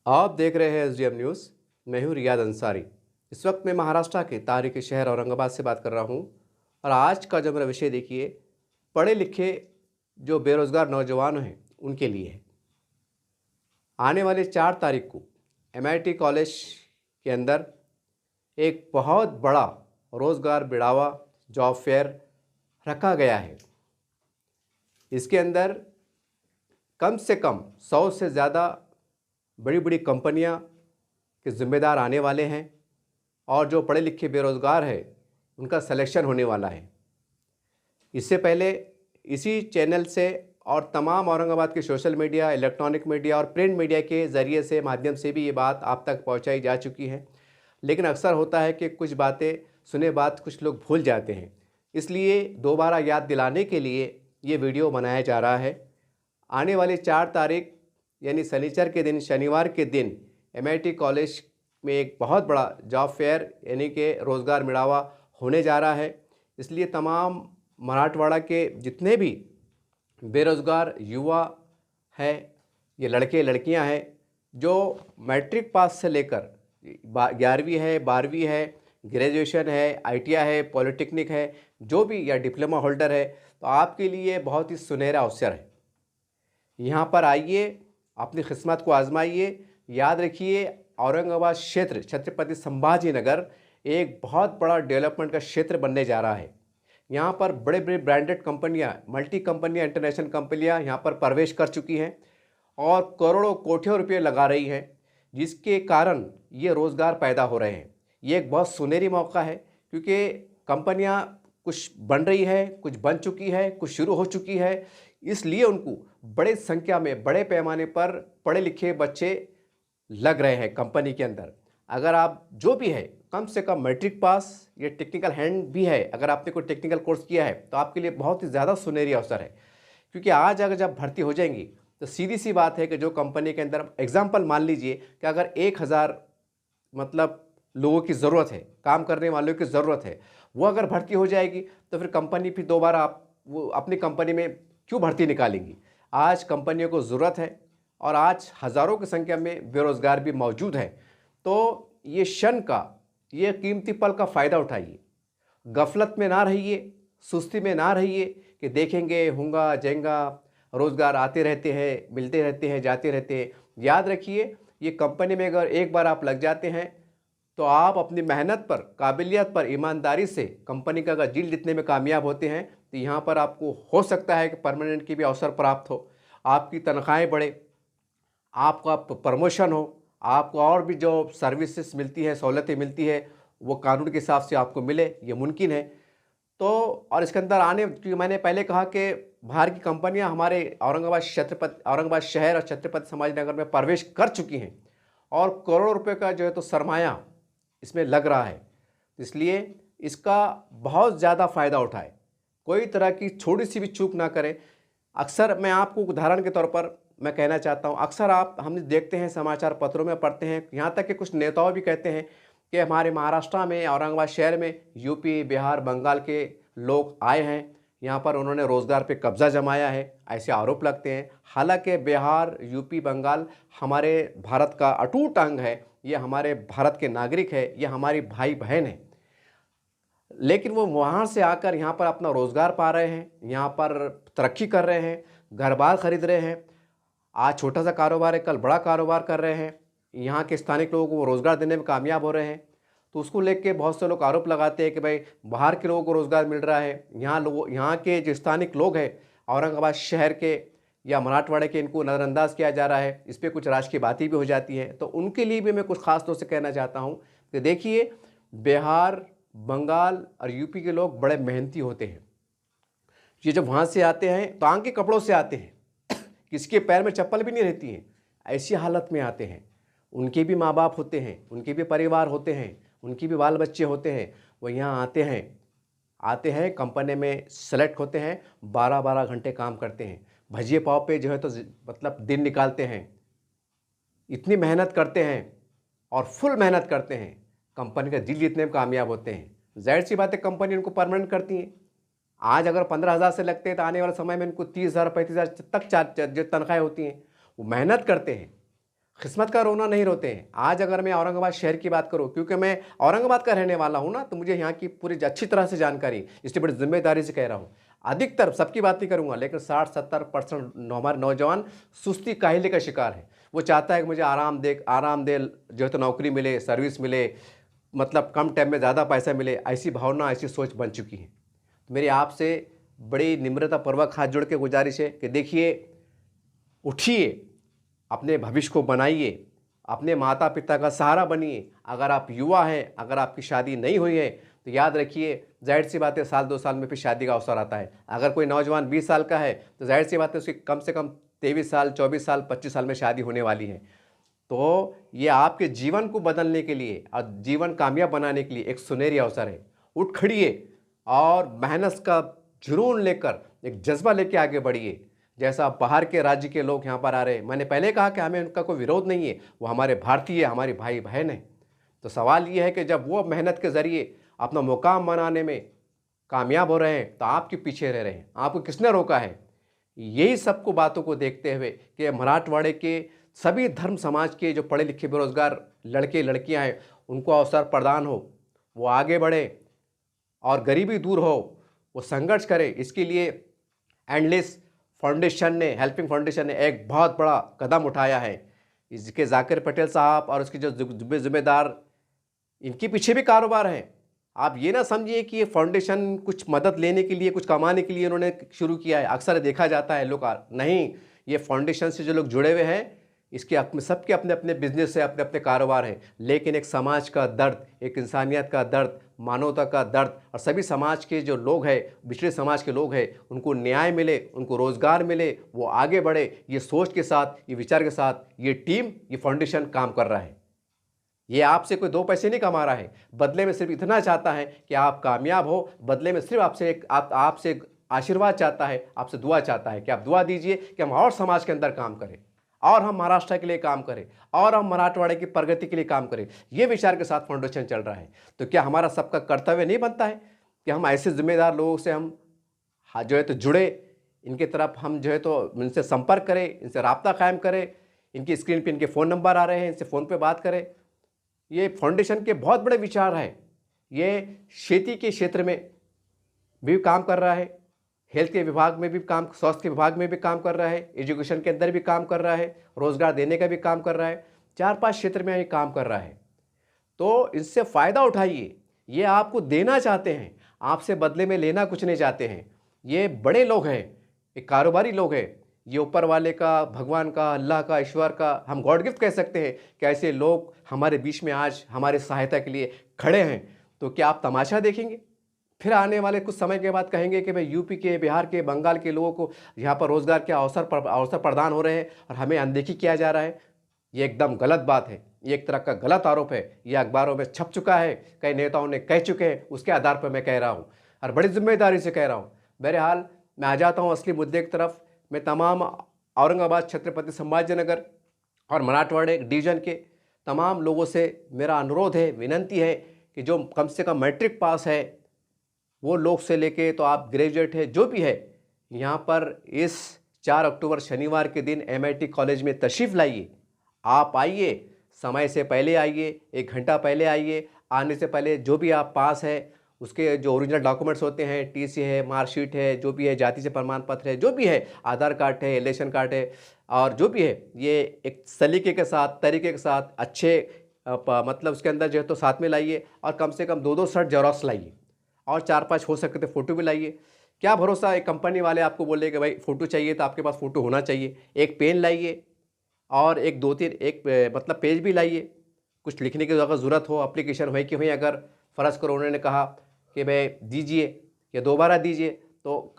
आप देख रहे हैं एसडीएम न्यूज़। मैं हूं रियाद अंसारी। इस वक्त मैं महाराष्ट्र के तारीखी शहर औरंगाबाद से बात कर रहा हूं और आज का जो मेरा विषय देखिए, पढ़े लिखे जो बेरोज़गार नौजवान हैं उनके लिए है। आने वाले 4 तारीख को एमआईटी कॉलेज के अंदर एक बहुत बड़ा रोज़गार बढ़ावा जॉब फेयर रखा गया है। इसके अंदर कम से कम 100 से ज़्यादा बड़ी बड़ी कंपनियां के ज़िम्मेदार आने वाले हैं और जो पढ़े लिखे बेरोज़गार है उनका सिलेक्शन होने वाला है। इससे पहले इसी चैनल से और तमाम औरंगाबाद के सोशल मीडिया, इलेक्ट्रॉनिक मीडिया और प्रिंट मीडिया के ज़रिए से माध्यम से भी ये बात आप तक पहुंचाई जा चुकी है। लेकिन अक्सर होता है कि कुछ बातें सुने बाद कुछ लोग भूल जाते हैं, इसलिए दोबारा याद दिलाने के लिए ये वीडियो बनाया जा रहा है। आने वाली 4 तारीख यानी शनिचर के दिन, शनिवार के दिन एमआईटी कॉलेज में एक बहुत बड़ा जॉब फेयर यानी कि रोज़गार मेळावा होने जा रहा है। इसलिए तमाम मराठवाड़ा के जितने भी बेरोज़गार युवा हैं, ये लड़के लड़कियां हैं जो मैट्रिक पास से लेकर 11वीं है, 12वीं है, ग्रेजुएशन है, आईटीआई है, पॉलिटेक्निक है, जो भी या डिप्लोमा होल्डर है, तो आपके लिए बहुत ही सुनहरा अवसर है। यहाँ पर आइए, अपनी किस्मत को आजमाइए। याद रखिए, औरंगाबाद क्षेत्र छत्रपति संभाजी नगर एक बहुत बड़ा डेवलपमेंट का क्षेत्र बनने जा रहा है। यहाँ पर बड़े बड़े ब्रांडेड कंपनियाँ, मल्टी कंपनियाँ, इंटरनेशनल कंपनियाँ यहाँ पर प्रवेश कर चुकी हैं और करोड़ों कोटियों रुपये लगा रही हैं, जिसके कारण ये रोज़गार पैदा हो रहे हैं। ये एक बहुत सुनहरी मौका है क्योंकि कंपनियाँ कुछ बन रही है, कुछ बन चुकी है, कुछ शुरू हो चुकी है। इसलिए उनको बड़े संख्या में, बड़े पैमाने पर पढ़े लिखे बच्चे लग रहे हैं कंपनी के अंदर। अगर आप जो भी है कम से कम मैट्रिक पास या टेक्निकल हैंड भी है, अगर आपने कोई टेक्निकल कोर्स किया है तो आपके लिए बहुत ही ज़्यादा सुनहरी अवसर है। क्योंकि आज अगर जब भर्ती हो जाएंगी तो सीधी सी बात है कि जो कंपनी के अंदर एग्जाम्पल मान लीजिए कि अगर 1000 मतलब लोगों की ज़रूरत है, काम करने वालों की ज़रूरत है, वो अगर भर्ती हो जाएगी तो फिर कंपनी फिर दोबारा आप वो अपनी कंपनी में क्यों भर्ती निकालेंगी। आज कंपनियों को ज़रूरत है और आज हज़ारों की संख्या में बेरोज़गार भी मौजूद है। तो ये क्षण का, ये कीमती पल का फ़ायदा उठाइए। गफलत में ना रहिए, सुस्ती में ना रहिए कि देखेंगे होगा जाएगा, रोज़गार आते रहते हैं, मिलते रहते हैं, जाते रहते हैं। याद रखिए, ये कंपनी में अगर एक बार आप लग जाते हैं तो आप अपनी मेहनत पर, काबिलियत पर, ईमानदारी से कंपनी का अगर जील जीतने में कामयाब होते हैं तो यहाँ पर आपको हो सकता है कि परमानेंट की भी अवसर प्राप्त हो, आपकी तनख्वाहें बढ़े, आपका प्रमोशन हो, आपको और भी जो सर्विसेज मिलती है, सहूलतें मिलती है, वो कानून के हिसाब से आपको मिले, ये मुमकिन है। तो और इसके अंदर आने, क्योंकि मैंने पहले कहा कि बाहर की कंपनियां हमारे औरंगाबाद शहर और छत्रपति संभाजी नगर में प्रवेश कर चुकी हैं और करोड़ों रुपए का जो है तो सरमाया इसमें लग रहा है। इसलिए इसका बहुत ज़्यादा फ़ायदा उठाए, कोई तरह की छोटी सी भी चूक ना करें। अक्सर मैं आपको उदाहरण के तौर पर मैं कहना चाहता हूँ, अक्सर हम देखते हैं, समाचार पत्रों में पढ़ते हैं, यहाँ तक कि कुछ नेताओं भी कहते हैं कि हमारे महाराष्ट्र में, औरंगाबाद शहर में यूपी, बिहार, बंगाल के लोग आए हैं, यहाँ पर उन्होंने रोज़गार पे कब्ज़ा जमाया है, ऐसे आरोप लगते हैं। हालांकि बिहार, यूपी, बंगाल हमारे भारत का अटूट अंग है, ये हमारे भारत के नागरिक है, ये हमारी भाई बहन है। लेकिन वो वहाँ से आकर यहाँ पर अपना रोज़गार पा रहे हैं, यहाँ पर तरक्की कर रहे हैं, घर बार खरीद रहे हैं। आज छोटा सा कारोबार है, कल बड़ा कारोबार कर रहे हैं, यहाँ के स्थानिक लोगों को रोज़गार देने में कामयाब हो रहे हैं। तो उसको लेके बहुत से लोग आरोप लगाते हैं कि भाई बाहर के लोगों को रोज़गार मिल रहा है, यहाँ के जो स्थानिक लोग हैं औरंगाबाद शहर के या मराठवाड़े के, इनको नज़रअंदाज किया जा रहा है। इस पर कुछ राजकीय बातें भी हो जाती हैं। तो उनके लिए भी मैं कुछ ख़ास तौर से कहना चाहता हूँ कि देखिए, बिहार, बंगाल और यूपी के लोग बड़े मेहनती होते हैं। ये जब वहाँ से आते हैं तो आंग के कपड़ों से आते हैं, किसी के पैर में चप्पल भी नहीं रहती हैं, ऐसी हालत में आते हैं। उनके भी माँ बाप होते हैं, उनके भी परिवार होते हैं, उनके भी बाल बच्चे होते हैं। वो यहाँ आते हैं कंपनी में सेलेक्ट होते हैं, 12-12 घंटे काम करते हैं, भजिए पाव पे जो है तो मतलब दिन निकालते हैं, इतनी मेहनत करते हैं और फुल मेहनत करते हैं, कंपनी का दिल जीतने में कामयाब होते हैं। जाहिर सी बात है, कंपनी उनको परमानेंट करती है। आज अगर 15,000 से लगते हैं तो आने वाले समय में इनको 30,000, 35,000 तक जो तनख्वाहें होती हैं। वो मेहनत करते हैं, किस्मत का रोना नहीं रोते हैं। आज अगर मैं औरंगाबाद शहर की बात करूं, क्योंकि मैं औरंगाबाद का रहने वाला हूं ना, तो मुझे यहाँ की पूरी अच्छी तरह से जानकारी, इसलिए बड़ी जिम्मेदारी से कह रहा हूं। अधिकतर, सबकी बात नहीं करूंगा, लेकिन 60-70% हमारे नौजवान सुस्ती काहिली का शिकार है। वो चाहता है कि मुझे आरामदेह जो है तो नौकरी मिले, सर्विस मिले, मतलब कम टाइम में ज़्यादा पैसा मिले, ऐसी भावना, ऐसी सोच बन चुकी है। तो मेरी आपसे बड़ी निम्रतापूर्वक हाथ जोड़ के गुजारिश है कि देखिए, उठिए, अपने भविष्य को बनाइए, अपने माता पिता का सहारा बनिए। अगर आप युवा हैं, अगर आपकी शादी नहीं हुई है, तो याद रखिए, जाहिर सी बात है, साल 2 साल में फिर शादी का अवसर आता है। अगर कोई नौजवान 20 साल का है, तो जाहिर सी बात है उसकी कम से कम 23 साल, 24 साल, 25 साल में शादी होने वाली है। तो ये आपके जीवन को बदलने के लिए और जीवन कामयाब बनाने के लिए एक सुनहरी अवसर है। उठ खड़िए और मेहनत का जुनून लेकर, एक जज्बा लेके आगे बढ़िए। जैसा बाहर के राज्य के लोग यहाँ पर आ रहे हैं, मैंने पहले कहा कि हमें उनका कोई विरोध नहीं है, वो हमारे भारतीय, हमारी भाई बहन है। तो सवाल ये है कि जब वो मेहनत के ज़रिए अपना मुकाम बनाने में कामयाब हो रहे हैं, तो आप क्यों पीछे रह रहे हैं? आपको किसने रोका है? यही सबको बातों को देखते हुए कि मराठवाड़े के सभी धर्म समाज के जो पढ़े लिखे बेरोजगार लड़के लड़कियां हैं, उनको अवसर प्रदान हो, वो आगे बढ़े और गरीबी दूर हो, वो संघर्ष करे। इसके लिए एंडलेस फाउंडेशन ने, हेल्पिंग फाउंडेशन ने एक बहुत बड़ा कदम उठाया है। इसके जाकिर पटेल साहब और उसके जो जिम्मेदार, इनके पीछे भी कारोबार है। आप ये ना समझिए कि ये फाउंडेशन कुछ मदद लेने के लिए, कुछ कमाने के लिए उन्होंने शुरू किया है। अक्सर देखा जाता है लोग, नहीं, ये फाउंडेशन से जो लोग जुड़े हुए हैं, इसके सबके अपने अपने बिजनेस है, अपने अपने कारोबार हैं। लेकिन एक समाज का दर्द, एक इंसानियत का दर्द, मानवता का दर्द, और सभी समाज के जो लोग हैं, पिछड़े समाज के लोग हैं, उनको न्याय मिले, उनको रोज़गार मिले, वो आगे बढ़े, ये सोच के साथ, ये विचार के साथ ये टीम, ये फाउंडेशन काम कर रहा है। ये आपसे कोई 2 पैसे नहीं कमा रहा है, बदले में सिर्फ इतना चाहता है कि आप कामयाब हो। बदले में सिर्फ आपसे आशीर्वाद चाहता है, आपसे दुआ चाहता है कि आप दुआ दीजिए कि हम और समाज के अंदर काम करें, और हम महाराष्ट्र के लिए काम करें, और हम मराठवाड़े की प्रगति के लिए काम करें। ये विचार के साथ फाउंडेशन चल रहा है। तो क्या हमारा सबका कर्तव्य नहीं बनता है कि हम ऐसे जिम्मेदार लोगों से हम जो है तो जुड़े, इनके तरफ हम जो है तो इनसे संपर्क करें, इनसे राब्ता कायम करें। इनकी स्क्रीन पे इनके फ़ोन नंबर आ रहे हैं, इनसे फ़ोन पे बात करें। ये फाउंडेशन के बहुत बड़े विचार हैं। ये खेती के क्षेत्र में भी काम कर रहा है, हेल्थ के विभाग में भी काम, स्वास्थ्य के विभाग में भी काम कर रहा है, एजुकेशन के अंदर भी काम कर रहा है, रोज़गार देने का भी काम कर रहा है, 4-5 क्षेत्र में ये काम कर रहा है। तो इससे फ़ायदा उठाइए। ये आपको देना चाहते हैं, आपसे बदले में लेना कुछ नहीं चाहते हैं। ये बड़े लोग हैं, ये कारोबारी लोग हैं। ये ऊपर वाले का, भगवान का, अल्लाह का, ईश्वर का, हम गॉड गिफ्ट कह सकते हैं कि ऐसे लोग हमारे बीच में आज हमारे सहायता के लिए खड़े हैं। तो क्या आप तमाशा देखेंगे? फिर आने वाले कुछ समय के बाद कहेंगे कि भाई यूपी के, बिहार के, बंगाल के लोगों को यहाँ पर रोज़गार के अवसर प्रदान हो रहे हैं और हमें अनदेखी किया जा रहा है। ये एकदम गलत बात है, ये एक तरह का गलत आरोप है। ये अखबारों में छप चुका है, कई नेताओं ने कह चुके हैं, उसके आधार पर मैं कह रहा हूँ और बड़ी जिम्मेदारी से कह रहा हूँ। बहरहाल मैं आ जाता हूँ असली मुद्दे की तरफ। मैं तमाम औरंगाबाद, छत्रपति संभाजीनगर और मराठवाड़े डिवीज़न के तमाम लोगों से मेरा अनुरोध है, विनंती है कि जो कम से कम मैट्रिक पास है, वो लोग से लेके तो आप ग्रेजुएट है, जो भी है, यहाँ पर इस 4 अक्टूबर शनिवार के दिन MIT कॉलेज में तशरीफ़ लाइए। आप आइए, समय से पहले आइए, 1 घंटा पहले आइए। आने से पहले जो भी आप पास है, उसके जो ओरिजिनल डॉक्यूमेंट्स होते हैं, TC है, मार्कशीट है, जो भी है, जाति से प्रमाण पत्र है, जो भी है, आधार कार्ड है, इलेक्शन कार्ड है, और जो भी है, ये एक सलीके के साथ, तरीके के साथ, अच्छे मतलब उसके अंदर जो है तो साथ में लाइए। और कम से कम 2-2 शर्ट जेरॉक्स लाइए और 4-5 हो सके तो फ़ोटो भी लाइए। क्या भरोसा, एक कंपनी वाले आपको बोले कि भाई फ़ोटो चाहिए तो आपके पास फ़ोटो होना चाहिए। एक पेन लाइए और एक 2-3 मतलब पेज भी लाइए। कुछ लिखने की अगर ज़रूरत हो, एप्लीकेशन हुई कि भाई अगर फ़र्ज़ करो उन्होंने कहा कि भाई दीजिए या दोबारा दीजिए, तो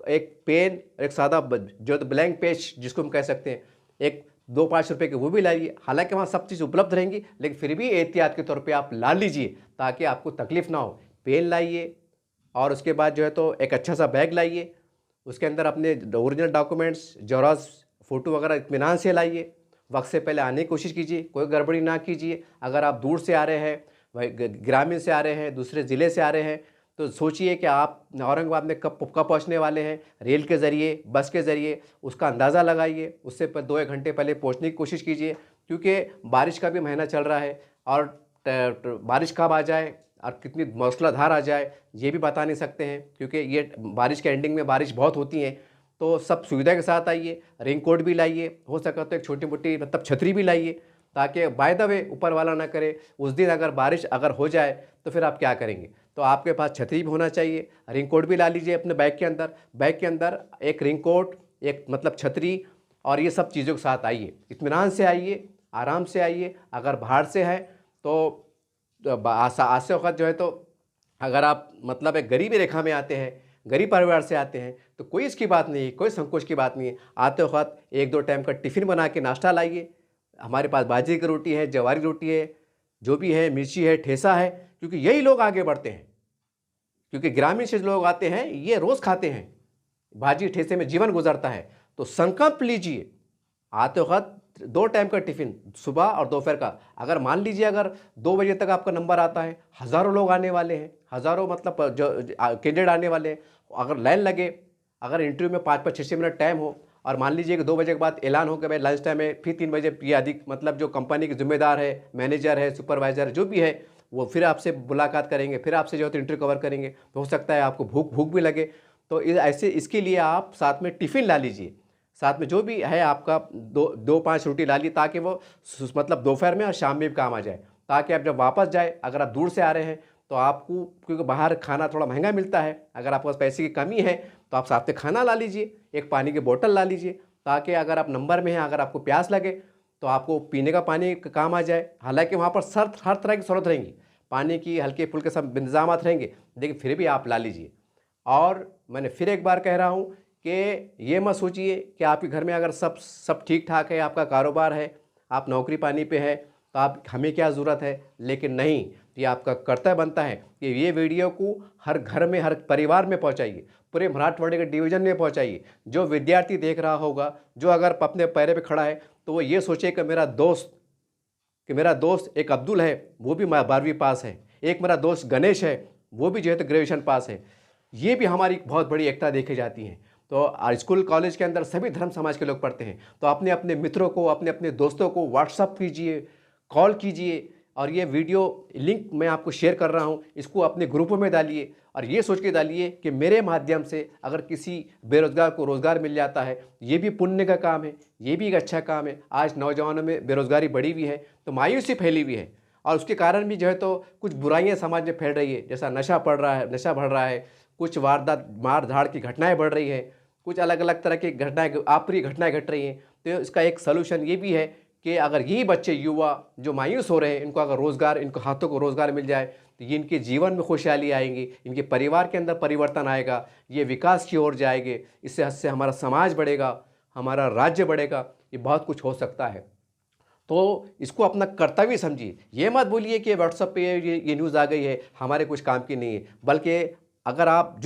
एक पेन, एक सादा जो तो ब्लैंक पेज जिसको हम कह सकते हैं, एक 2-5 रुपये के वो भी लाइए। हालांकि वहाँ सब चीज़ उपलब्ध रहेंगी, लेकिन फिर भी एहतियात के तौर पे आप ला लीजिए ताकि आपको तकलीफ़ ना हो। पेन लाइए और उसके बाद जो है तो एक अच्छा सा बैग लाइए। उसके अंदर अपने ओरिजिनल डॉक्यूमेंट्स, जेरॉक्स, फ़ोटो वगैरह इत्मीनान से लाइए। वक्त से पहले आने की कोशिश कीजिए, कोई गड़बड़ी ना कीजिए। अगर आप दूर से आ रहे हैं, भाई ग्रामीण से आ रहे हैं, दूसरे ज़िले से आ रहे हैं, तो सोचिए कि आप औरंगाबाद में कब पहुंचने वाले हैं। रेल के ज़रिए, बस के ज़रिए उसका अंदाज़ा लगाइए। उससे 2-1 घंटे पहले पहुंचने की कोशिश कीजिए क्योंकि बारिश का भी महीना चल रहा है और बारिश कब आ जाए और कितनी मूसलाधार आ जाए ये भी बता नहीं सकते हैं, क्योंकि ये बारिश के एंडिंग में बारिश बहुत होती है। तो सब सुविधा के साथ आइए, रेनकोट भी लाइए, हो सका तो एक छोटी मोटी मतलब छतरी भी लाइए, ताकि बाय द वे ऊपर वाला ना करे उस दिन अगर बारिश अगर हो जाए तो फिर आप क्या करेंगे। तो आपके पास छतरी भी होना चाहिए, रेनकोट भी ला लीजिए अपने बैग के अंदर एक रेनकोट, एक मतलब छतरी और ये सब चीज़ों के साथ आइए, इत्मीनान से आइए, आराम से आइए। अगर बाहर से है तो आसे वक्त जो है तो अगर आप मतलब एक गरीबी रेखा में आते हैं, गरीब परिवार से आते हैं, तो कोई इसकी बात नहीं है, कोई संकोच की बात नहीं है। आते वक्त 1-2 टाइम का टिफ़िन बना के नाश्ता लाइए। हमारे पास बाजरे की रोटी है, जवारी रोटी है, जो भी है, मिर्ची है, ठेसा है, क्योंकि यही लोग आगे बढ़ते हैं। क्योंकि ग्रामीण से लोग आते हैं, ये रोज़ खाते हैं, भाजी ठेसे में जीवन गुजरता है। तो संकल्प लीजिए, आते वक्त 2 टाइम का टिफ़िन सुबह और दोपहर का। अगर मान लीजिए अगर 2 बजे तक आपका नंबर आता है, हज़ारों लोग आने वाले हैं, हज़ारों मतलब जो कैंडिडेट आने वाले हैं। अगर लाइन लगे, अगर इंटरव्यू में 5-5 6-6 मिनट टाइम हो और मान लीजिए कि 2 बजे के बाद ऐलान हो कि भाई लंच टाइम है, फिर 3 बजे ये अधिक मतलब जो कंपनी के जिम्मेदार है, मैनेजर है, सुपरवाइज़र जो भी है, वो फिर आपसे मुलाकात करेंगे, फिर आपसे जो है तो इंटरव्यू कवर करेंगे। तो हो सकता है आपको भूख भी लगे, तो ऐसे इसके लिए आप साथ में टिफ़िन ला लीजिए, साथ में जो भी है आपका 2-5 रोटी ला ली, ताकि वो मतलब दोपहर में और शाम में भी काम आ जाए। ताकि आप जब वापस जाए, अगर आप दूर से आ रहे हैं तो आपको, क्योंकि बाहर खाना थोड़ा महंगा मिलता है, अगर आपके पास पैसे की कमी है तो आप साथ में खाना ला लीजिए, एक पानी की बोतल ला लीजिए, ताकि अगर आप नंबर में हैं, अगर आपको प्यास लगे तो आपको पीने का पानी काम आ जाए। हालांकि वहाँ पर हर तरह की ज़रूरत रहेंगी, पानी की हल्के फुल्के सब इंतजाम रहेंगे, लेकिन फिर भी आप ला लीजिए। और मैंने फिर एक बार कह रहा हूँ कि ये मत सोचिए कि आपके घर में अगर सब ठीक ठाक है, आपका कारोबार है, आप नौकरी पानी पे है, तो आप हमें क्या ज़रूरत है। लेकिन नहीं, ये आपका कर्तव्य बनता है कि ये वीडियो को हर घर में, हर परिवार में पहुंचाइए, पूरे मराठवाड़े के डिवीज़न में पहुंचाइए। जो विद्यार्थी देख रहा होगा, जो अगर अपने पैरों पे खड़ा है, तो वो ये सोचे कि मेरा दोस्त एक अब्दुल है, वो भी 12वीं पास है, एक मेरा दोस्त गणेश है, वो भी जो है तो ग्रेजुएशन पास है। ये भी हमारी बहुत बड़ी एकता देखी जाती है। तो स्कूल कॉलेज के अंदर सभी धर्म समाज के लोग पढ़ते हैं, तो अपने अपने मित्रों को, अपने अपने दोस्तों को व्हाट्सअप कीजिए, कॉल कीजिए, और ये वीडियो लिंक मैं आपको शेयर कर रहा हूँ, इसको अपने ग्रुपों में डालिए और ये सोच के डालिए कि मेरे माध्यम से अगर किसी बेरोज़गार को रोज़गार मिल जाता है, ये भी पुण्य का काम है, ये भी एक अच्छा काम है। आज नौजवानों में बेरोज़गारी बढ़ी हुई है, तो मायूसी फैली हुई है, और उसके कारण भी जो है तो कुछ बुराइयाँ समाज में फैल रही है, जैसा नशा बढ़ रहा है, कुछ वारदात मार धाड़ की घटनाएँ बढ़ रही है, कुछ अलग अलग तरह की घटनाएँ, अप्रिय घटनाएँ घट रही हैं। तो इसका एक सलूशन ये भी है कि अगर यही बच्चे, युवा जो मायूस हो रहे हैं, इनको अगर रोज़गार, इनको हाथों को रोज़गार मिल जाए, तो ये इनके जीवन में खुशहाली आएंगी, इनके परिवार के अंदर परिवर्तन आएगा, ये विकास की ओर जाएंगे। इससे हमारा समाज बढ़ेगा, हमारा राज्य बढ़ेगा, ये बहुत कुछ हो सकता है। तो इसको अपना कर्तव्य समझिए। ये मत बोलिए कि व्हाट्सएप पे ये न्यूज़ आ गई है, हमारे कुछ काम की नहीं है। बल्कि अगर आप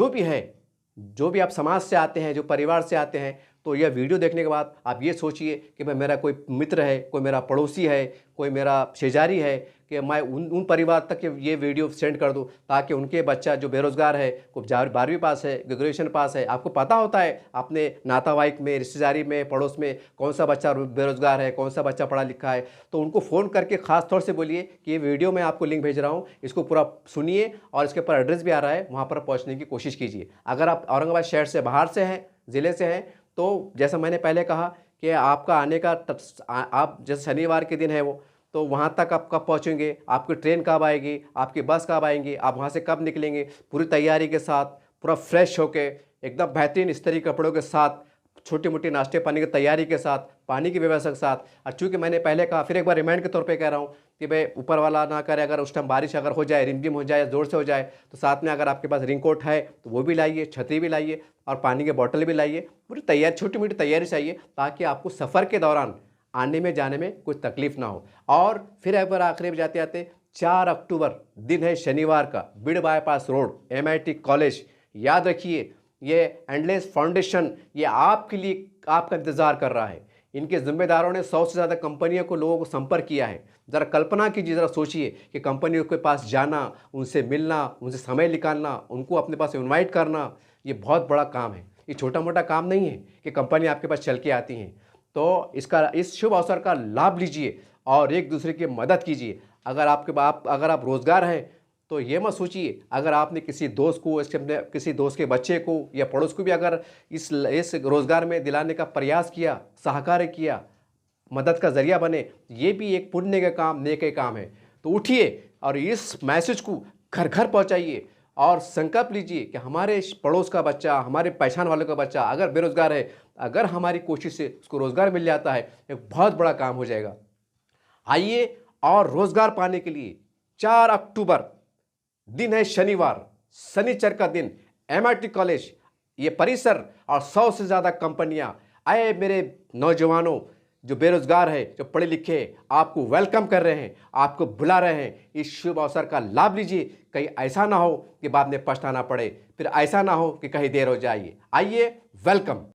जो भी आप समाज से आते हैं, जो परिवार से आते हैं, तो यह वीडियो देखने के बाद आप ये सोचिए कि भाई मेरा कोई मित्र है, कोई मेरा पड़ोसी है, कोई मेरा शेजारी है, कि मैं उन परिवार तक ये वीडियो सेंड कर दूं, ताकि उनके बच्चा जो बेरोज़गार है, कोई 12वीं पास है, ग्रेजुएशन पास है, आपको पता होता है अपने नातावाइक में, रिश्तेदारी में, पड़ोस में कौन सा बच्चा बेरोज़गार है, कौन सा बच्चा पढ़ा लिखा है, तो उनको फ़ोन करके ख़ास तौर से बोलिए कि ये वीडियो मैं आपको लिंक भेज रहा हूँ, इसको पूरा सुनिए, और इसके ऊपर एड्रेस भी आ रहा है, वहाँ पर पहुँचने की कोशिश कीजिए। अगर आप औरंगाबाद शहर से बाहर से हैं, ज़िले से हैं, तो जैसा मैंने पहले कहा कि आपका आने का आप जैसे शनिवार के दिन है वो, तो वहाँ तक आप कब पहुँचेंगे, आपकी ट्रेन कब आएगी, आपकी बस कब आएंगी, आप वहाँ से कब निकलेंगे, पूरी तैयारी के साथ, पूरा फ्रेश होके, एकदम बेहतरीन इस्त्री कपड़ों के साथ, छोटी मोटी नाश्ते पानी की तैयारी के साथ, पानी की व्यवस्था के साथ। और चूँकि मैंने पहले कहा, फिर एक बार रिमाइंड के तौर पे कह रहा हूँ कि भाई ऊपर वाला ना करे, अगर उस टाइम बारिश अगर हो जाए, रिमझिम हो जाए, ज़ोर से हो जाए, तो साथ में अगर आपके पास रेनकोट है तो वो भी लाइए, छतरी भी लाइए, और पानी की बोतल भी लाइए। पूरी तैयारी, छोटी मोटी तैयारी चाहिए, ताकि आपको सफ़र के दौरान आने में जाने में कुछ तकलीफ ना हो। और फिर एक बार आखिरी में जाते जाते, 4 अक्टूबर दिन है शनिवार का, bid bypass road, MIT college. याद रखिए, ये एंडलेस फाउंडेशन ये आपके लिए, आपका इंतज़ार कर रहा है। इनके जिम्मेदारों ने 100 से ज़्यादा कंपनियों को, लोगों को संपर्क किया है। ज़रा कल्पना कीजिए, ज़रा सोचिए कि कंपनियों के पास जाना, उनसे मिलना, उनसे समय निकालना, उनको अपने पास इनवाइट करना, ये बहुत बड़ा काम है। ये छोटा मोटा काम नहीं है कि कंपनी आपके पास चल के आती हैं। तो इस शुभ अवसर का लाभ लीजिए और एक दूसरे की मदद कीजिए। अगर अगर आप रोज़गार हैं तो ये मत सोचिए, अगर आपने किसी दोस्त को, किसी दोस्त के बच्चे को या पड़ोस को भी अगर इस रोज़गार में दिलाने का प्रयास किया, सहकार्य किया, मदद का ज़रिया बने, ये भी एक पुण्य का काम, नेक का काम है। तो उठिए और इस मैसेज को घर घर पहुंचाइए और संकल्प लीजिए कि हमारे पड़ोस का बच्चा, हमारे पहचान वालों का बच्चा अगर बेरोज़गार है, अगर हमारी कोशिश से उसको रोज़गार मिल जाता है, एक बहुत बड़ा काम हो जाएगा। आइए और रोज़गार पाने के लिए 4 अक्टूबर दिन है शनिवार, शनिचर का दिन, MIT कॉलेज ये परिसर और 100 से ज़्यादा कंपनियां आए मेरे नौजवानों जो बेरोजगार है, जो पढ़े लिखे, आपको वेलकम कर रहे हैं, आपको बुला रहे हैं। इस शुभ अवसर का लाभ लीजिए, कहीं ऐसा ना हो कि बाद में पछताना पड़े, फिर ऐसा ना हो कि कहीं देर हो जाए। आइए, वेलकम।